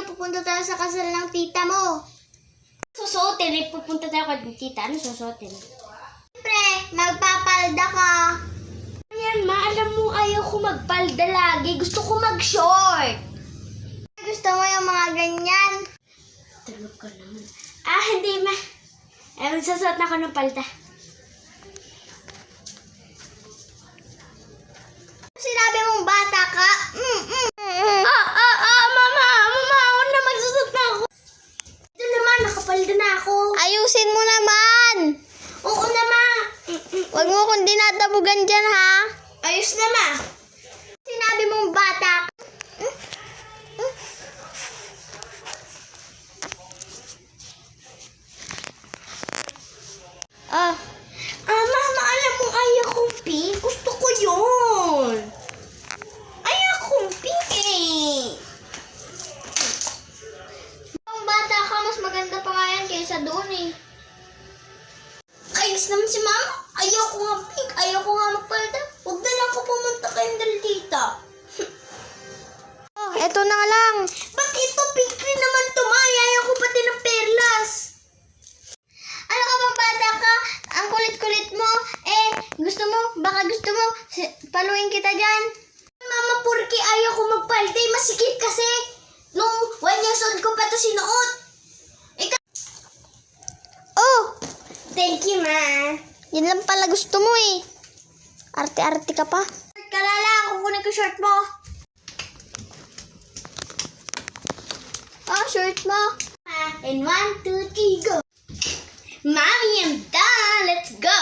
pupunta tayo sa kasal ng tita mo. Susuotin, pupunta tayo kay tita. Ano susuotin? Siyempre, magpapalda ka. Ayan, ma, alam mo, ayaw ko magpalda lagi. Gusto ko mag-short. Gusto mo yung mga ganyan? Tulog ka naman. Hindi, ma. Magsusuot na ako ng palda. Sinabi mong bata ka? Mama, ako na magsusuot na ako. Ito naman, nakapalda na ako. Ayusin mo naman. Oo na, ma. Huwag mo kong dinadabugan dyan, ha? Ayos na, ma. Sinabi mong bata ka? Mama, alam mo, ayaw kong pink. Gusto ko yun. Ayaw kong pink eh. Kung bata ka, mas maganda pa nga yan kaysa doon eh. Ayos naman si mama. Ayaw ko nga pink. Ayaw ko nga magpalda. Huwag na lang ako pumunta kayong daldita. Eto na lang. Ba't ito pink rin naman to, ma? Ayaw ko pati ng perlas. Ano ka bang bata ka? Ang kulit-kulit mo. Baka gusto mo, paluin kita dyan. Mama, porque ayaw ko magpalda. Masikip kasi. Nung 1 years old ko pa to sinuot. Oh, Thank you, ma. yan lang pala gusto mo eh. Arte-arte ka pa. Kalala, kukunin ko short mo. Shirt mo. And 1, 2, 3, go. Mommy, I'm done. Let's go.